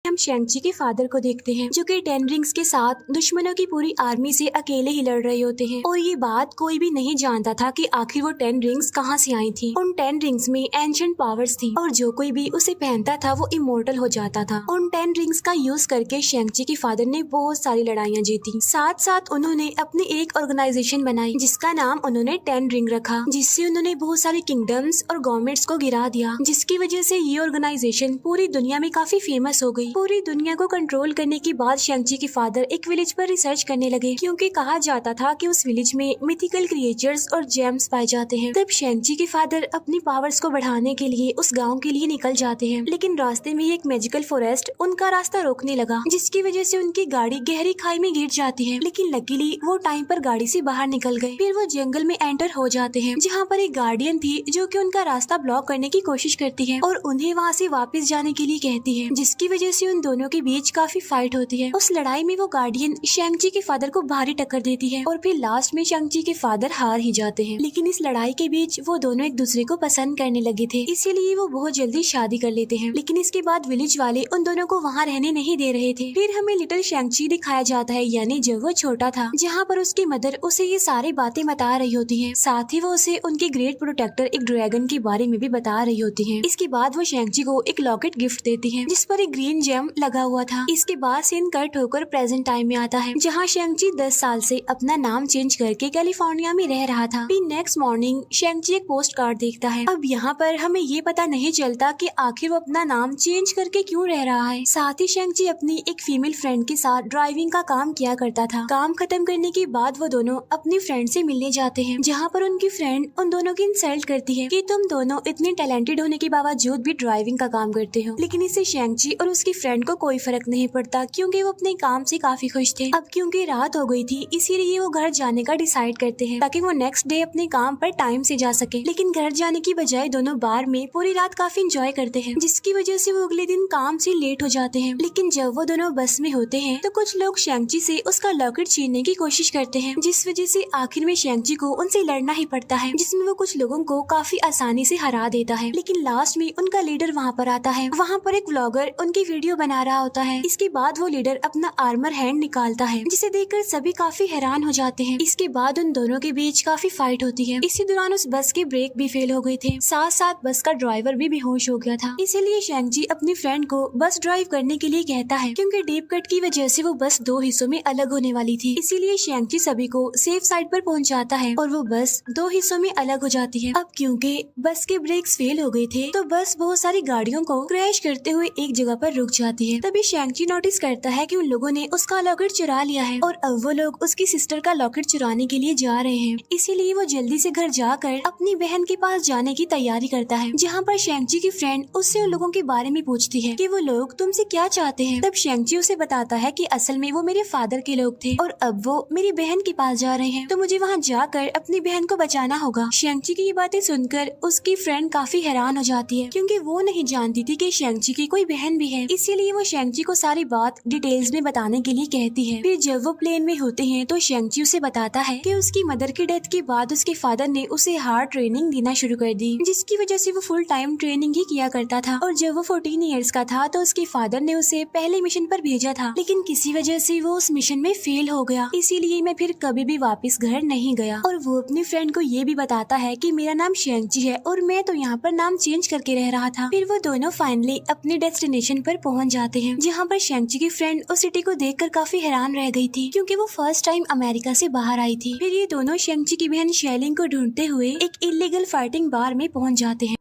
हम शेंगची के फादर को देखते हैं जो कि 10 रिंग्स के साथ दुश्मनों की पूरी आर्मी से अकेले ही लड़ रहे होते हैं और ये बात कोई भी नहीं जानता था कि आखिर वो 10 रिंग्स कहाँ से आई थी। उन 10 रिंग्स में एंशिएंट पावर्स थी और जो कोई भी उसे पहनता था वो इमोर्टल हो जाता था। उन 10 रिंग्स का यूज करके शेंगची के फादर ने बहुत सारी लड़ाइयाँ जीती। साथ साथ उन्होंने अपनी एक ऑर्गेनाइजेशन बनाई जिसका नाम उन्होंने 10 रिंग रखा, जिससे उन्होंने बहुत सारे किंगडम्स और गवर्नमेंट्स को गिरा दिया, जिसकी वजह से ये ऑर्गेनाइजेशन पूरी दुनिया में काफी फेमस हो गई। पूरी दुनिया को कंट्रोल करने के बाद शेंगची के फादर एक विलेज पर रिसर्च करने लगे क्योंकि कहा जाता था कि उस विलेज में मिथिकल क्रिएचर्स और जेम्स पाए जाते हैं। तब शेंगची के फादर अपनी पावर्स को बढ़ाने के लिए उस गांव के लिए निकल जाते हैं, लेकिन रास्ते में एक मैजिकल फॉरेस्ट उनका रास्ता रोकने लगा, जिसकी वजह से उनकी गाड़ी गहरी खाई में गिर जाती है। लेकिन लकीली वो टाइम पर गाड़ी से बाहर निकल गए। फिर वो जंगल में एंटर हो जाते हैं जहाँ पर एक गार्डियन थी जो कि उनका रास्ता ब्लॉक करने की कोशिश करती है और उन्हें वहाँ से वापस जाने के लिए कहती है, जिसकी वजह से उन दोनों के बीच काफी फाइट होती है। उस लड़ाई में वो गार्डियन शेंगची के फादर को भारी टक्कर देती है और फिर लास्ट में शेंगची के फादर हार ही जाते हैं। लेकिन इस लड़ाई के बीच वो दोनों एक दूसरे को पसंद करने लगे थे, इसीलिए वो बहुत जल्दी शादी कर लेते हैं। लेकिन इसके बाद विलेज वाले उन दोनों को वहाँ रहने नहीं दे रहे थे। फिर हमें लिटिल शेंगची दिखाया जाता है, यानी जब वो छोटा था, जहाँ पर उसकी मदर उसे ये सारी बातें बता रही होती है। साथ ही वो उसे उनके ग्रेट प्रोटेक्टर एक ड्रैगन के बारे में भी बता रही होती है। इसके बाद वो शेंगची को एक लॉकेट गिफ्ट देती है जिस पर एक ग्रीन जेम लगा हुआ था। इसके बाद सीन कट होकर प्रेजेंट टाइम में आता है जहाँ शेंगची 10 साल से अपना नाम चेंज करके कैलिफोर्निया में रह रहा था। फिर नेक्स्ट मॉर्निंग शेंगची एक पोस्ट कार्ड देखता है। अब यहाँ पर हमें ये पता नहीं चलता कि आखिर वो अपना नाम चेंज करके क्यों रह रहा है। साथ ही शेंगची अपनी एक फीमेल फ्रेंड के साथ ड्राइविंग का काम किया करता था। काम खत्म करने के बाद वो दोनों अपनी फ्रेंड से मिलने जाते हैं, जहाँ पर उनकी फ्रेंड उन दोनों की इंसल्ट करती है कि तुम दोनों इतने टैलेंटेड होने के बावजूद भी ड्राइविंग का काम करते हो। लेकिन इससे शेंगची और उसकी फ्रेंड को कोई फर्क नहीं पड़ता क्योंकि वो अपने काम से काफी खुश थे। अब क्योंकि रात हो गई थी इसीलिए वो घर जाने का डिसाइड करते हैं ताकि वो नेक्स्ट डे अपने काम पर टाइम से जा सके। लेकिन घर जाने की बजाय दोनों बार में पूरी रात काफी एंजॉय करते हैं, जिसकी वजह से वो अगले दिन काम से लेट हो जाते हैं। लेकिन जब वो दोनों बस में होते हैं तो कुछ लोग शेंगची से उसका लॉकेट छीनने की कोशिश करते हैं, जिस वजह से आखिर में शेंगची को उनसे लड़ना ही पड़ता है, जिसमें वो कुछ लोगों को काफी आसानी से हरा देता है। लेकिन लास्ट में उनका लीडर वहाँ पर आता है। वहाँ पर एक व्लॉगर उनकी वीडियो बना रहा होता है। इसके बाद वो लीडर अपना आर्मर हैंड निकालता है, जिसे देखकर सभी काफी हैरान हो जाते हैं। इसके बाद उन दोनों के बीच काफी फाइट होती है। इसी दौरान उस बस के ब्रेक भी फेल हो गए थे, साथ साथ बस का ड्राइवर भी बेहोश हो गया था। इसीलिए शेंगची अपनी फ्रेंड को बस ड्राइव करने के लिए कहता है क्योंकि डीप कट की वजह से वो बस 2 हिस्सों में अलग होने वाली थी। इसीलिए शेंगची सभी को सेफ साइड पर पहुंचाता है और वो बस 2 हिस्सों में अलग हो जाती है। अब क्योंकि बस के ब्रेक्स फेल हो गए थे तो बस बहुत सारी गाड़ियों को क्रैश करते हुए एक जगह पर रुक जाती है। तभी शेंगची नोटिस करता है कि उन लोगों ने उसका लॉकेट चुरा लिया है और अब वो लोग उसकी सिस्टर का लॉकेट चुराने के लिए जा रहे हैं। इसीलिए वो जल्दी से घर जाकर अपनी बहन के पास जाने की तैयारी करता है, जहाँ पर शेंगची की फ्रेंड उससे उन लोगों के बारे में पूछती है कि वो लोग तुमसे क्या चाहते हैं। तब शेंगची उसे बताता है कि असल में वो मेरे फादर के लोग थे और अब वो मेरी बहन के पास जा रहे हैं, तो मुझे वहाँ जाकर अपनी बहन को बचाना होगा। शेंगची की ये बातें सुनकर उसकी फ्रेंड काफी हैरान हो जाती है क्योंकि वो नहीं जानती थी कि शेंगची की कोई बहन भी है। इसीलिए वो शेंगची को सारी बात डिटेल्स में बताने के लिए कहती है। फिर जब वो प्लेन में होते हैं तो शेंगची उसे बताता है कि उसकी मदर की डेथ के बाद उसके फादर ने उसे हार्ड ट्रेनिंग देना शुरू कर दी, जिसकी वजह से वो फुल टाइम ट्रेनिंग ही किया करता था। और जब वो 14 इयर्स का था तो उसके फादर ने उसे पहले मिशन पर भेजा था, लेकिन किसी वजह से वो उस मिशन में फेल हो गया। इसीलिए मैं फिर कभी भी वापस घर नहीं गया। और वो अपनी फ्रेंड को ये भी बताता है कि मेरा नाम शेंगची है और मैं तो यहाँ पर नाम चेंज करके रह रहा था। फिर वो दोनों फाइनली अपने डेस्टिनेशन पर पहुँच जाते हैं, जहाँ पर शेंगची की फ्रेंड उस सिटी को देखकर काफी हैरान रह गई थी क्योंकि वो फर्स्ट टाइम अमेरिका से बाहर आई थी। फिर ये दोनों शेंगची की बहन शेलिंग को ढूंढते हुए एक इलीगल फाइटिंग बार में पहुंच जाते हैं।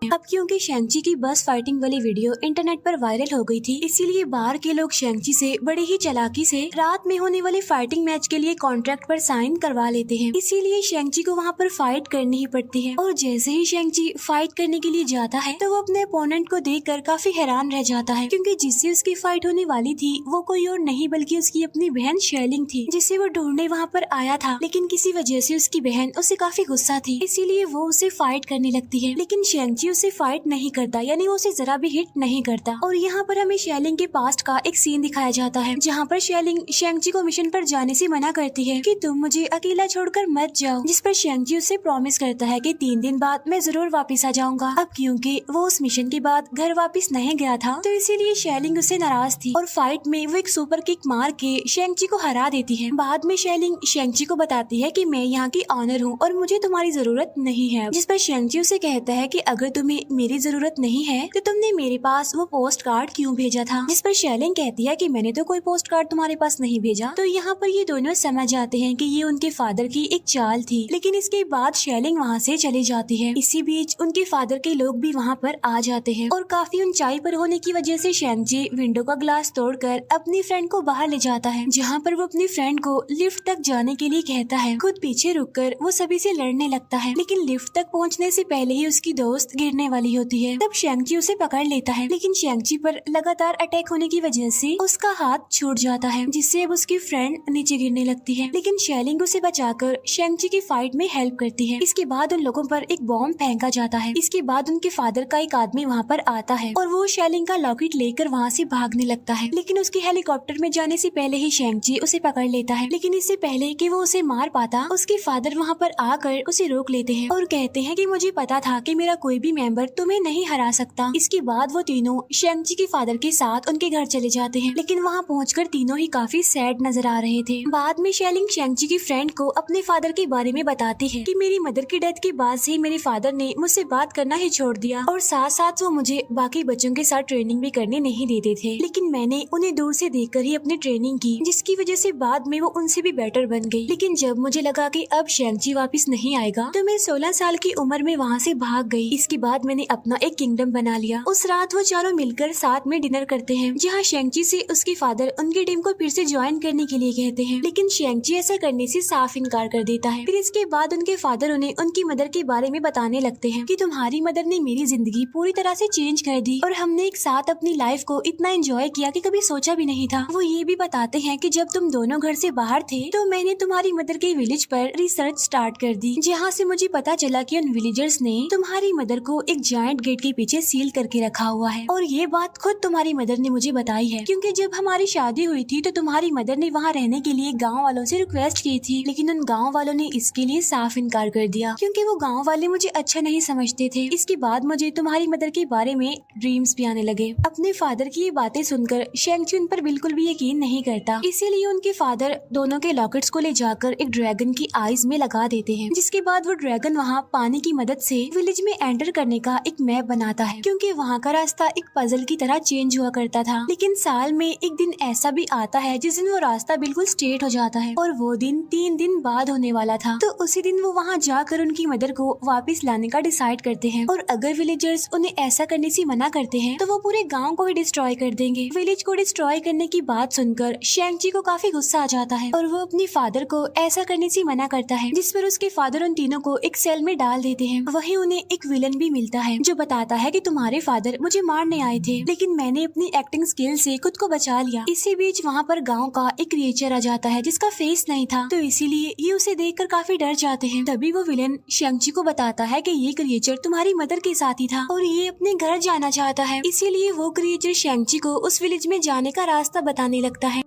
अब क्योंकि शेंगची की बस फाइटिंग वाली वीडियो इंटरनेट पर वायरल हो गई थी, इसीलिए बाहर के लोग शेंगची से बड़े ही चालाकी से रात में होने वाले फाइटिंग मैच के लिए कॉन्ट्रैक्ट पर साइन करवा लेते हैं। इसीलिए शेंगची को वहाँ पर फाइट करनी ही पड़ती है। और जैसे ही शेंगची फाइट करने के लिए जाता है तो वो अपने अपोनेंट को देखकर काफी हैरान रह जाता है क्योंकि जिससे उसकी फाइट होने वाली थी वो कोई और नहीं बल्कि उसकी अपनी बहन शेलिंग थी, जिसे वो ढूंढने वहाँ पर आया था। लेकिन किसी वजह से उसकी बहन उससे काफी गुस्सा थी, इसीलिए वो उसे फाइट करने लगती है। लेकिन शेंगची उससे फाइट नहीं करता, यानी वो उसे जरा भी हिट नहीं करता। और यहाँ पर हमें शेलिंग के पास्ट का एक सीन दिखाया जाता है जहाँ पर शेलिंग शेंगची को मिशन पर जाने से मना करती है कि तुम मुझे अकेला छोड़कर मत जाओ, जिस पर शेंगची उससे प्रॉमिस करता है कि 3 दिन बाद मैं जरूर वापस आ जाऊंगा। अब क्योंकि वो उस मिशन के बाद घर वापस नहीं गया था तो इसीलिए शेलिंग उससे नाराज थी और फाइट में वो एक सुपर किक मार के शेंगची को हरा देती है। बाद में शेलिंग शेंगची को बताती है कि मैं यहाँ की ऑनर हूँ और मुझे तुम्हारी जरूरत नहीं है, जिस पर शेंगची उसे कहता है कि अगर तुम्हें मेरी जरूरत नहीं है तो तुमने मेरे पास वो पोस्ट कार्ड क्यों भेजा था, जिस पर शेलिंग कहती है कि मैंने तो कोई पोस्ट कार्ड तुम्हारे पास नहीं भेजा। तो यहाँ पर ये दोनों समझ जाते हैं कि ये उनके फादर की एक चाल थी, लेकिन इसके बाद शेलिंग वहाँ से चली जाती है। इसी बीच उनके फादर के लोग भी वहाँ पर आ जाते हैं और काफी ऊंचाई पर होने की वजह से शेंगची विंडो का ग्लास तोड़कर अपनी फ्रेंड को बाहर ले जाता है, जहाँ पर वो अपनी फ्रेंड को लिफ्ट तक जाने के लिए कहता है। खुद पीछे रुककर वो सभी से लड़ने लगता है, लेकिन लिफ्ट तक पहुँचने से पहले ही उसकी दोस्त गिरने वाली होती है। तब शेंगची उसे पकड़ लेता है, लेकिन शेंगची पर लगातार अटैक होने की वजह से उसका हाथ छूट जाता है, जिससे अब उसकी फ्रेंड नीचे गिरने लगती है। लेकिन शेलिंग उसे बचाकर शेंगची की फाइट में हेल्प करती है। इसके बाद उन लोगों पर एक बॉम्ब फेंका जाता है। इसके बाद उनके फादर का एक आदमी वहाँ पर आता है और वो शेलिंग का लॉकेट लेकर वहाँ से भागने लगता है, लेकिन उसके हेलीकॉप्टर में जाने से पहले ही शेंगची उसे पकड़ लेता है। लेकिन इससे पहले कि वो उसे मार पाता, उसके फादर वहाँ पर आकर उसे रोक लेते हैं और कहते हैं कि मुझे पता था कि मेरा कोई भी मेंबर तुम्हें नहीं हरा सकता। इसके बाद वो तीनों शेंगची के फादर के साथ उनके घर चले जाते हैं, लेकिन वहाँ पहुंचकर तीनों ही काफी सैड नजर आ रहे थे। बाद में शेलिंग शेंगची की फ्रेंड को अपने फादर के बारे में बताती है कि मेरी मदर की डेथ के बाद से मेरे फादर ने मुझसे बात करना ही छोड़ दिया और साथ साथ वो मुझे बाकी बच्चों के साथ ट्रेनिंग भी करने नहीं देते थे, लेकिन मैंने उन्हें दूर से देखकर ही अपनी ट्रेनिंग की, जिसकी वजह से बाद में वो उनसे भी बेटर बन गई। लेकिन जब मुझे लगा कि अब शेंगची वापस नहीं आएगा तो मैं 16 साल की उम्र में वहाँ से भाग गई। इसके बाद मैंने अपना एक किंगडम बना लिया। उस रात वो चारों मिलकर साथ में डिनर करते हैं, जहाँ शेंगची से उसके फादर उनकी टीम को फिर से ज्वाइन करने के लिए कहते हैं, लेकिन शेंगची ऐसा करने से साफ इनकार कर देता है। फिर इसके बाद उनके फादर उन्हें उनकी मदर के बारे में बताने लगते हैं कि तुम्हारी मदर ने मेरी जिंदगी पूरी तरह से चेंज कर दी और हमने एक साथ अपनी लाइफ को इतना एंजॉय किया कि कभी सोचा भी नहीं था। वो ये भी बताते हैं कि जब तुम दोनों घर से बाहर थे तो मैंने तुम्हारी मदर के विलेज पर रिसर्च स्टार्ट कर दी, जहाँ से मुझे पता चला कि उन विलेजर्स ने तुम्हारी मदर को एक जायंट गेट के पीछे सील करके रखा हुआ है। और ये बात खुद तुम्हारी मदर ने मुझे बताई है, क्योंकि जब हमारी शादी हुई थी तो तुम्हारी मदर ने वहाँ रहने के लिए गाँव वालों से रिक्वेस्ट की थी, लेकिन उन गाँव वालों ने इसके लिए साफ इनकार कर दिया, क्योंकि वो गाँव वाले मुझे अच्छा नहीं समझते थे। इसके बाद मुझे तुम्हारी मदर के बारे में ड्रीम्स भी आने लगे। अपने फादर की ये बातें सुनकर शेंगची उन पर बिल्कुल भी यकीन नहीं करता, इसीलिए उनके फादर दोनों के लॉकेट्स को ले जाकर एक ड्रैगन की आईज में लगा देते हैं, जिसके बाद वो ड्रैगन वहाँ पानी की मदद से विलेज में एंटर करने का एक मैप बनाता है, क्योंकि वहाँ का रास्ता एक पजल की तरह चेंज हुआ करता था। लेकिन साल में एक दिन ऐसा भी आता है जिस दिन वो रास्ता बिल्कुल स्ट्रेट हो जाता है, और वो दिन 3 दिन बाद होने वाला था। तो उसी दिन वो वहाँ जाकर उनकी मदर को वापस लाने का डिसाइड करते हैं, और अगर विलेजर्स उन्हें ऐसा करने से मना करते हैं तो वो पूरे गाँव को ही डिस्ट्रॉय कर देंगे। विलेज को डिस्ट्रॉय करने की बात सुनकर शेंगची को काफी गुस्सा आ जाता है और वो अपने फादर को ऐसा करने से मना करता है, जिस पर उसके फादर उन तीनों को एक सेल में डाल देते हैं। वहीं उन्हें एक विलन भी मिलता है जो बताता है कि तुम्हारे फादर मुझे मारने आए थे, लेकिन मैंने अपनी एक्टिंग स्किल से खुद को बचा लिया। इसी बीच वहाँ पर गांव का एक क्रिएचर आ जाता है जिसका फेस नहीं था, तो इसीलिए ये उसे देखकर काफी डर जाते हैं। तभी वो विलन शेंगची को बताता है कि ये क्रिएचर तुम्हारी मदर के साथ ही था और ये अपने घर जाना चाहता है, इसीलिए वो क्रिएचर शेंगची को उस विलेज में जाने का रास्ता बताने लगता है।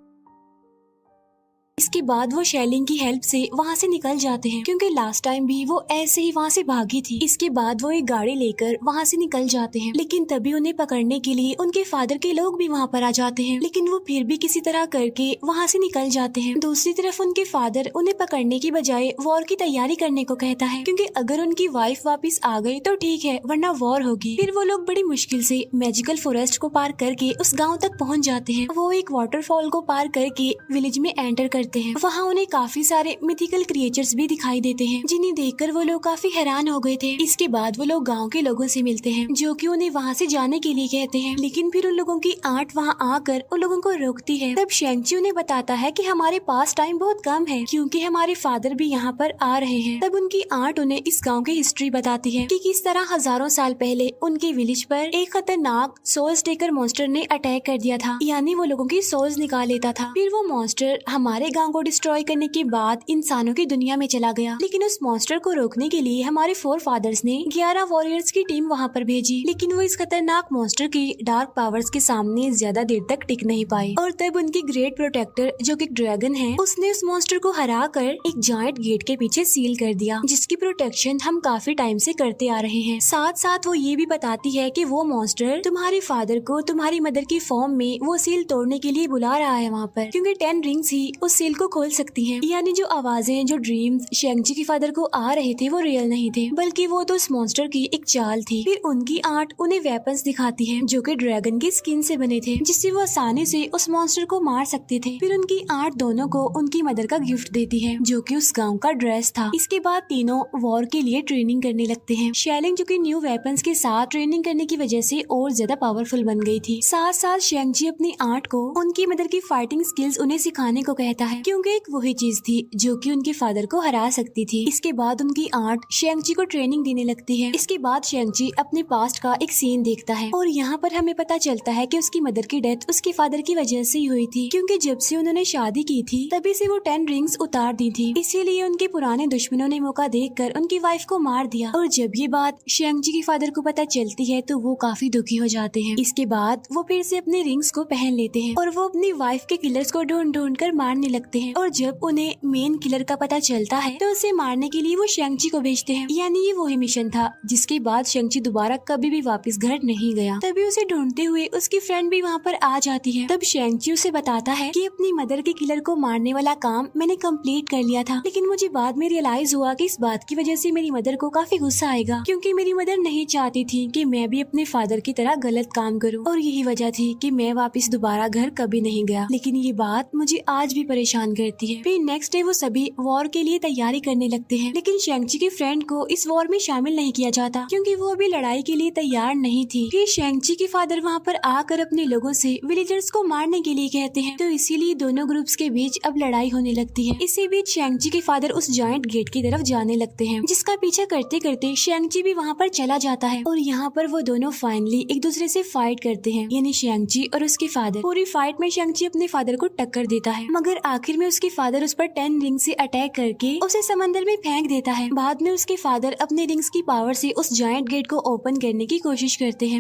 इसके बाद वो शेलिंग की हेल्प से वहाँ से निकल जाते हैं, क्योंकि लास्ट टाइम भी वो ऐसे ही वहाँ से भागी थी। इसके बाद वो एक गाड़ी लेकर वहाँ से निकल जाते हैं, लेकिन तभी उन्हें पकड़ने के लिए उनके फादर के लोग भी वहाँ पर आ जाते हैं, लेकिन वो फिर भी किसी तरह करके वहाँ से निकल जाते हैं। दूसरी तरफ उनके फादर उन्हें पकड़ने की बजाय वॉर की तैयारी करने को कहता है, क्योंकि अगर उनकी वाइफ वापिस आ गई तो ठीक है, वरना वॉर होगी। फिर वो लोग बड़ी मुश्किल से मैजिकल फॉरेस्ट को पार करके उस गाँव तक पहुँच जाते हैं। वो एक वाटरफॉल को पार करके विलेज में एंटर करते हैं। वहाँ उन्हें काफी सारे मिथिकल क्रिएचर्स भी दिखाई देते हैं, जिन्हें देखकर वो लोग काफी हैरान हो गए थे। इसके बाद वो लोग गांव के लोगों से मिलते हैं, जो कि उन्हें वहाँ से जाने के लिए कहते हैं, लेकिन फिर उन लोगों की आंट वहाँ आकर उन लोगों को रोकती है। तब शेंगची उन्हें बताता है कि हमारे पास टाइम बहुत कम है, क्योंकि हमारे फादर भी यहाँ पर आ रहे हैं। तब उनकी आंट उन्हें इस गाँव की हिस्ट्री बताती है कि किस तरह हजारों साल पहले उनके विलेज पर एक खतरनाक सोल्स टेकर मॉन्स्टर ने अटैक कर दिया था, यानी वो लोगों की सोल्स निकाल लेता था। फिर वो मॉन्स्टर हमारे गांव को डिस्ट्रॉय करने के बाद इंसानों की दुनिया में चला गया। लेकिन उस मॉन्स्टर को रोकने के लिए हमारे फोर फादर्स ने 11 वॉरियर्स की टीम वहाँ पर भेजी, लेकिन वो इस खतरनाक मॉन्स्टर की डार्क पावर्स के सामने ज्यादा देर तक टिक नहीं पाए। और तब उनकी ग्रेट प्रोटेक्टर जो कि ड्रैगन है, उसने उस मॉन्स्टर को हरा कर एक जायंट गेट के पीछे सील कर दिया, जिसकी प्रोटेक्शन हम काफी टाइम से करते आ रहे हैं। साथ साथ वो ये भी बताती है कि वो मॉन्स्टर तुम्हारे फादर को तुम्हारी मदर की फॉर्म में वो सील तोड़ने के लिए बुला रहा है वहाँ पर, क्योंकि 10 रिंग्स ही उस सील को खोल सकती हैं। यानी जो आवाजें, जो ड्रीम्स शेंगची के फादर को आ रहे थे वो रियल नहीं थे, बल्कि वो तो उस मॉन्स्टर की एक चाल थी। फिर उनकी आर्ट उन्हें वेपन्स दिखाती है जो कि ड्रैगन की स्किन से बने थे, जिससे वो आसानी से उस मॉन्स्टर को मार सकते थे। फिर उनकी आर्ट दोनों को उनकी मदर का गिफ्ट देती है, जो कि उस गाँव का ड्रेस था। इसके बाद तीनों वॉर के लिए ट्रेनिंग करने लगते हैं। शेलिंग जो कि न्यू वेपन्स के साथ ट्रेनिंग करने की वजह से और ज्यादा पावरफुल बन गई थी। साथ साथ शेंगची अपनी आर्ट को उनकी मदर की फाइटिंग स्किल्स उन्हें सिखाने को कहता है, क्योंकि एक वही चीज थी जो कि उनके फादर को हरा सकती थी। इसके बाद उनकी आर्ट शेंगची को ट्रेनिंग देने लगती है। इसके बाद शेंगची अपने पास्ट का एक सीन देखता है और यहाँ पर हमें पता चलता है कि उसकी मदर की डेथ उसके फादर की वजह से ही हुई थी, क्योंकि जब से उन्होंने शादी की थी तभी से वो 10 रिंग्स उतार दी थी। इसीलिए उनके पुराने दुश्मनों ने मौका देखकर उनकी वाइफ को मार दिया। और जब ये बात शेंगची के फादर को पता चलती है तो वो काफी दुखी हो जाते हैं। इसके बाद वो फिर से अपने रिंग्स को पहन लेते हैं और वो अपनी वाइफ के किलर्स को ढूंढ ढूंढ कर मारने लगते हैं। और जब उन्हें मेन किलर का पता चलता है तो उसे मारने के लिए वो शेंगची को भेजते हैं। यानी ये वही मिशन था जिसके बाद शेंगची दोबारा कभी भी वापस घर नहीं गया। तभी उसे ढूंढते हुए उसकी फ्रेंड भी वहाँ पर आ जाती है। तब शेंगची उसे बताता है कि अपनी मदर के किलर को मारने वाला काम मैंने कंप्लीट कर लिया था, लेकिन मुझे बाद में रियलाइज हुआ कि इस बात की वजह से मेरी मदर को काफी गुस्सा आएगा, क्योंकि मेरी मदर नहीं चाहती थी कि मैं भी अपने फादर की तरह गलत काम करूं, और यही वजह थी कि मैं वापस दोबारा घर कभी नहीं गया। लेकिन ये बात मुझे आज भी परेशान करती है। फिर नेक्स्ट डे वो सभी वॉर के लिए तैयारी करने लगते हैं, लेकिन शेंगची के फ्रेंड को इस वॉर में शामिल नहीं किया जाता, क्योंकि वो अभी लड़ाई के लिए तैयार नहीं थी। फिर शेंगची के फादर वहाँ पर आकर अपने लोगों से विलेजर्स को मारने के लिए कहते हैं, तो इसीलिए दोनों ग्रुप्स के बीच अब लड़ाई होने लगती है। इसी बीच शेंगची के फादर उस जायंट गेट की तरफ जाने लगते हैं, जिसका पीछा करते करते शेंगची भी वहाँ पर चला जाता है। और यहाँ पर वो दोनों फाइनली एक दूसरे से फाइट करते हैं, यानी शेंगची और उसके फादर। पूरी फाइट में शेंगची अपने फादर को टक्कर देता है, मगर आखिर में उसके फादर उस पर 10 रिंग से अटैक करके उसे समंदर में फेंक देता है। बाद में उसके फादर अपने रिंग्स की पावर से उस जायंट गेट को ओपन करने की कोशिश करते हैं।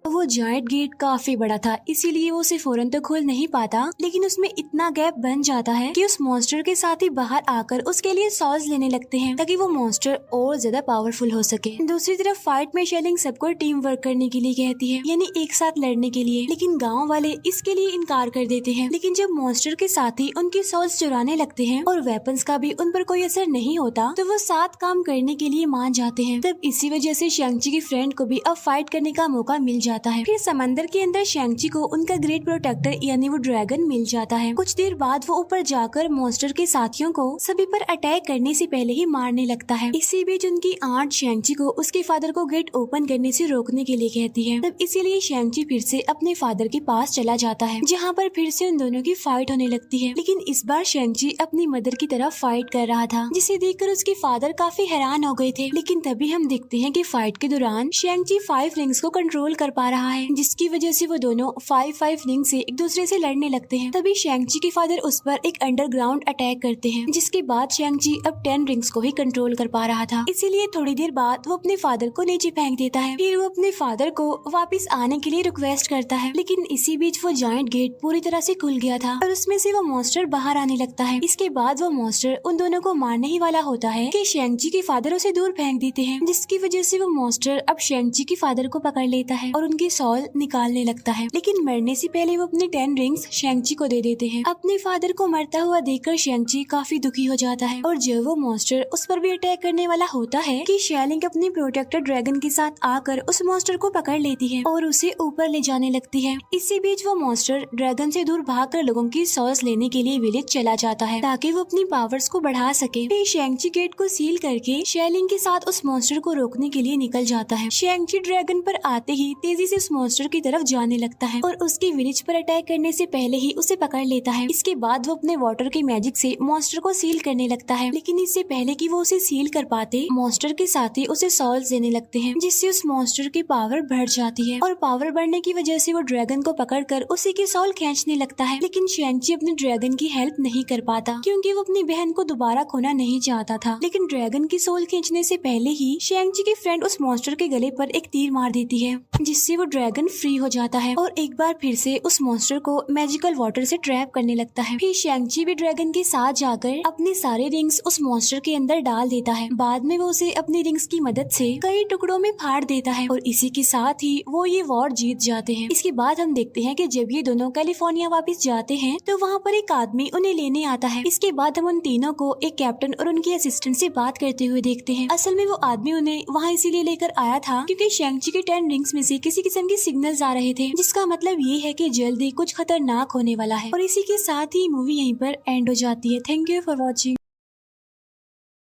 वो जायंट गेट काफी बड़ा था, इसीलिए वो उसे फौरन तो खोल नहीं पाता, लेकिन उसमें इतना गैप बन जाता है कि उस मॉन्स्टर के साथ ही बाहर आकर उसके लिए सॉस लेने लगते हैं, ताकि वो मॉन्स्टर और ज्यादा पावरफुल हो सके। दूसरी तरफ फाइट में शेलिंग सबको टीम वर्क करने के लिए कहती है, यानी एक साथ लड़ने के लिए, लेकिन गाँव वाले इसके लिए इनकार कर देते हैं। लेकिन जब मॉन्स्टर के साथी उनकी सॉस चुराने लगते हैं और वेपन्स का भी उन पर कोई असर नहीं होता, तो वो साथ काम करने के लिए मान जाते हैं। तब इसी वजह से शेंगची की फ्रेंड को भी अब फाइट करने का मौका मिल जाता है। फिर समंदर के अंदर शेंगची को उनका ग्रेट प्रोटेक्टर यानी वो ड्रैगन मिल जाता है। कुछ देर बाद वो ऊपर जाकर मॉन्स्टर के साथियों को सभी पर अटैक करने से पहले ही मारने लगता है। इसी बीच उनकी आंट शेंगची को उसके फादर को गेट ओपन करने से रोकने के लिए कहती है। तब इसीलिए शेंगची फिर से अपने फादर के पास चला जाता है, जहाँ पर फिर से उन दोनों की फाइट होने लगती है। लेकिन इस बार शेंगची अपनी मदर की तरफ फाइट कर रहा था, जिसे देखकर उसके फादर काफी हैरान हो गए थे। लेकिन तभी हम देखते हैं कि फाइट के दौरान शेंगची 5 रिंग्स को कंट्रोल कर पा रहा है, जिसकी वजह से वो दोनों 5 रिंग से एक दूसरे से लड़ने लगते हैं। तभी शेंगची के फादर उस पर एक अंडरग्राउंड अटैक करते हैं, जिसके बाद शेंगची अब 10 रिंग्स को ही कंट्रोल कर पा रहा था। इसीलिए थोड़ी देर बाद वो अपने फादर को नीचे फेंक देता है। फिर वो अपने फादर को वापस आने के लिए रिक्वेस्ट करता है, लेकिन इसी बीच वो जायंट गेट पूरी तरह से खुल गया था और उसमें से वो मॉन्स्टर बाहर आने लगता है। इसके बाद वो मॉन्स्टर उन दोनों को मारने ही वाला होता है कि शेंगची के फादर उसे दूर फेंक देते हैं, जिसकी वजह से वो मॉन्स्टर अब शेंगची के फादर को पकड़ लेता है और उनकी सॉल निकालने लगता है। लेकिन मरने से पहले वो अपने 10 रिंग्स शेंगची को दे देते हैं। अपने फादर को मरता हुआ देखकर शेंगची काफी दुखी हो जाता है और जब वो मॉन्स्टर उस पर भी अटैक करने वाला होता है कि शेलिंग अपनी प्रोटेक्टर ड्रैगन के साथ आकर उस मॉन्स्टर को पकड़ लेती है और उसे ऊपर ले जाने लगती है। इसी बीच वो मॉन्स्टर ड्रैगन से दूर भागकर लोगों की सॉस लेने के लिए विलेज चला जाता है, ताकि वो अपनी पावर्स को बढ़ा सके। फिर शेंगची गेट को सील करके शेलिंग के साथ उस मॉन्स्टर को रोकने के लिए निकल जाता है। शेंगची ड्रैगन पर आते ही तेजी से उस मॉन्स्टर की तरफ जाने लगता है और उसके विलेज पर अटैक करने से पहले ही उसे पकड़ लेता है। इसके बाद वो अपने वाटर के मैजिक से मॉन्स्टर को सील करने लगता है, लेकिन इससे पहले कि वो उसे सील कर पाते, मॉन्स्टर के साथ ही उसे सॉल्स देने लगते हैं, जिससे उस मॉन्स्टर की पावर बढ़ जाती है और पावर बढ़ने की वजह से वो ड्रैगन को पकड़कर उसी की सॉल खींचने लगता है। लेकिन शैंग-ची अपने ड्रैगन की हेल्प नहीं कर पाता क्योंकि वो अपनी बहन को दोबारा खोना नहीं चाहता था। लेकिन ड्रैगन की सोल खींचने से पहले ही शैंग-ची की फ्रेंड उस मॉन्स्टर के गले पर एक तीर मार देती है, जिससे वो ड्रैगन फ्री हो जाता है और एक बार फिर से उस मॉन्स्टर को मैजिकल वाटर से ट्रैप करने लगता है। फिर शैंग-ची भी ड्रैगन के साथ जाकर अपने सारे रिंग्स उस मॉन्स्टर के अंदर डाल देता है। बाद में वो उसे अपनी रिंग्स की मदद से कई टुकड़ों में फाड़ देता है और इसी के साथ ही वो ये वॉर जीत जाते हैं। इसके बाद हम देखते हैं कि जब ये दोनों कैलिफोर्निया वापस जाते हैं तो वहाँ पर एक आदमी उन्हें लेने आता है। इसके बाद हम उन तीनों को एक कैप्टन और उनकी असिस्टेंट से बात करते हुए देखते हैं। असल में वो आदमी उन्हें वहाँ इसीलिए लेकर आया था क्योंकि शैंग-ची के 10 रिंग्स में से किसी किस्म के सिग्नल्स आ रहे थे, जिसका मतलब ये है कि जल्दी कुछ खतरनाक होने वाला है। और इसी के साथ ही मूवी यहीं पर एंड हो जाती है। Thank you for watching.